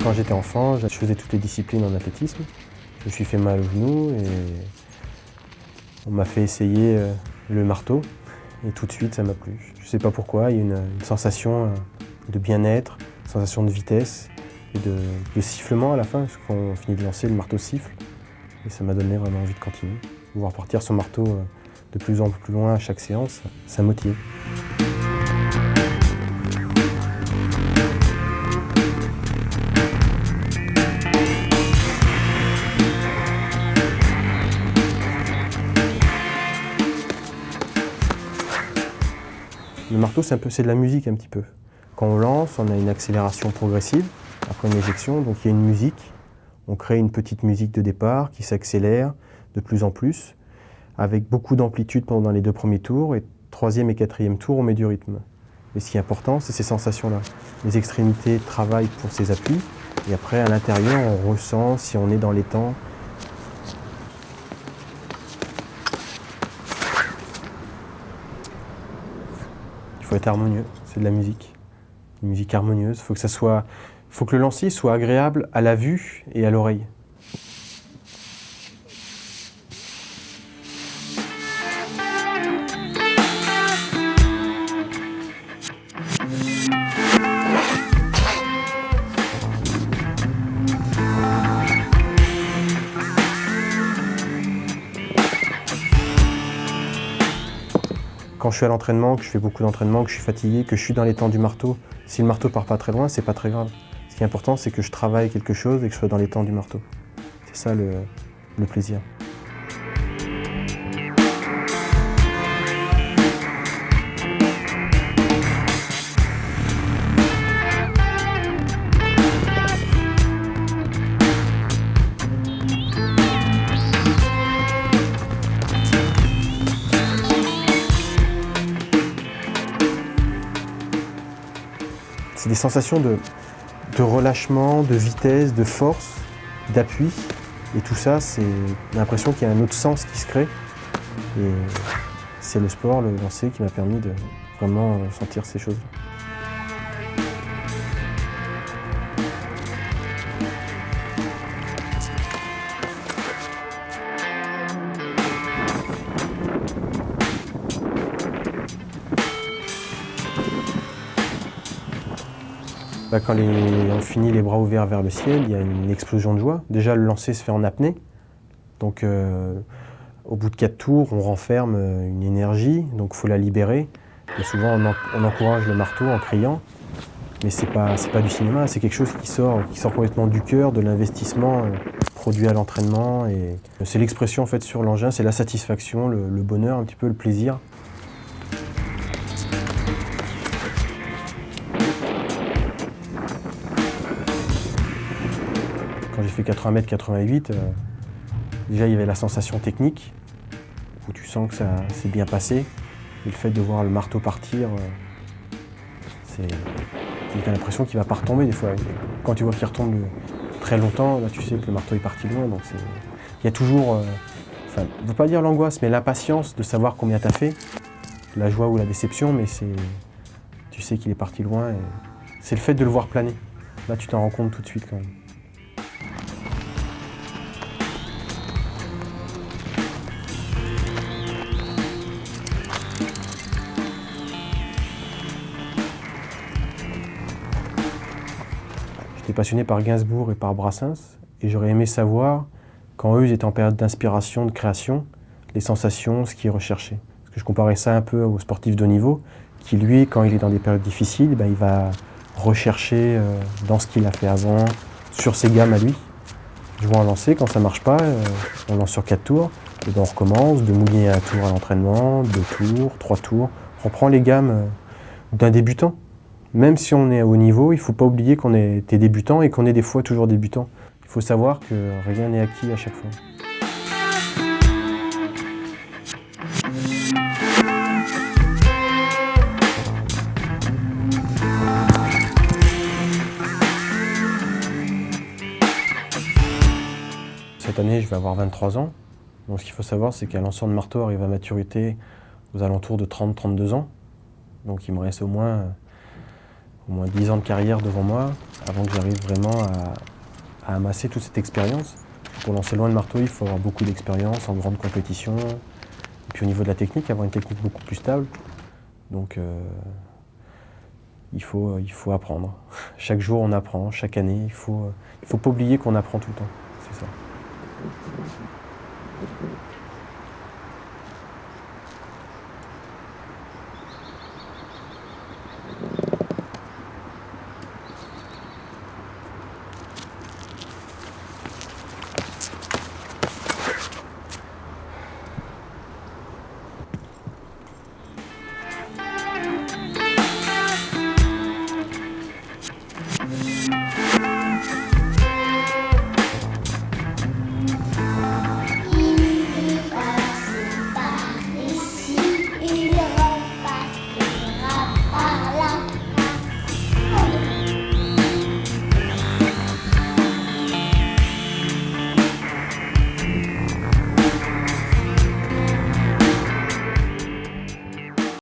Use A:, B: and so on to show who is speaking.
A: Quand j'étais enfant, je faisais toutes les disciplines en athlétisme. Je me suis fait mal au genou et on m'a fait essayer le marteau et tout de suite ça m'a plu. Je ne sais pas pourquoi, il y a une sensation de bien-être, une sensation de vitesse et de sifflement à la fin, parce qu'on finit de lancer, le marteau siffle et ça m'a donné vraiment envie de continuer. Voir partir son marteau de plus en plus loin à chaque séance, ça motive. Le marteau, c'est de la musique un petit peu. Quand on lance, on a une accélération progressive, après une éjection, donc il y a une musique. On crée une petite musique de départ qui s'accélère de plus en plus, avec beaucoup d'amplitude pendant les 2 premiers tours, et 3e et 4e tour, on met du rythme. Et ce qui est important, c'est ces sensations-là. Les extrémités travaillent pour ces appuis, et après, à l'intérieur, on ressent si on est dans les temps. Il faut être harmonieux, c'est de la musique. Une musique harmonieuse, il faut que le lancer soit agréable à la vue et à l'oreille. Quand je suis à l'entraînement, que je fais beaucoup d'entraînement, que je suis fatigué, que je suis dans les temps du marteau, si le marteau part pas très loin, c'est pas très grave. Ce qui est important, c'est que je travaille quelque chose et que je sois dans les temps du marteau. C'est ça le plaisir. C'est des sensations de relâchement, de vitesse, de force, d'appui. Et tout ça, c'est l'impression qu'il y a un autre sens qui se crée. Et c'est le sport, le lancer, qui m'a permis de vraiment sentir ces choses-là. Quand on finit les bras ouverts vers le ciel, il y a une explosion de joie. Déjà, le lancer se fait en apnée. Donc, au bout de 4 tours, on renferme une énergie, donc il faut la libérer. Et souvent, on encourage le marteau en criant. Mais c'est pas du cinéma, c'est quelque chose qui sort complètement du cœur, de l'investissement produit à l'entraînement. Et c'est l'expression en fait sur l'engin, c'est la satisfaction, le bonheur, un petit peu le plaisir. Quand j'ai fait 80 mètres 88, déjà il y avait la sensation technique, où tu sens que ça s'est bien passé. Et le fait de voir le marteau partir, tu as l'impression qu'il ne va pas retomber des fois. Et quand tu vois qu'il retombe très longtemps, là tu sais que le marteau est parti loin. Donc il y a toujours, je ne veux pas dire l'angoisse, mais l'impatience de savoir combien tu as fait, la joie ou la déception, mais tu sais qu'il est parti loin. Et c'est le fait de le voir planer. Là tu t'en rends compte tout de suite quand même. J'étais passionné par Gainsbourg et par Brassens, et j'aurais aimé savoir, quand eux ils étaient en période d'inspiration, de création, les sensations, ce qu'ils recherchaient. Parce que je comparais ça un peu au sportif de haut niveau, qui lui, quand il est dans des périodes difficiles, il va rechercher dans ce qu'il a fait avant, sur ses gammes à lui. Jouer en lancer, quand ça ne marche pas, on lance sur 4 tours, et on recommence, de mouiller un tour à l'entraînement, 2 tours, 3 tours. On prend les gammes d'un débutant. Même si on est à haut niveau, il ne faut pas oublier qu'on était débutant et qu'on est des fois toujours débutant. Il faut savoir que rien n'est acquis à chaque fois. Cette année, je vais avoir 23 ans. Donc ce qu'il faut savoir, c'est qu'un lanceur de marteau arrive à maturité aux alentours de 30-32 ans. Donc il me reste au moins au moins 10 ans de carrière devant moi avant que j'arrive vraiment à amasser toute cette expérience. Pour lancer loin de marteau, il faut avoir beaucoup d'expérience en grande compétition. Et puis au niveau de la technique, avoir une technique beaucoup plus stable. Donc il faut apprendre. Chaque jour on apprend, chaque année, il faut pas oublier qu'on apprend tout le temps. C'est ça.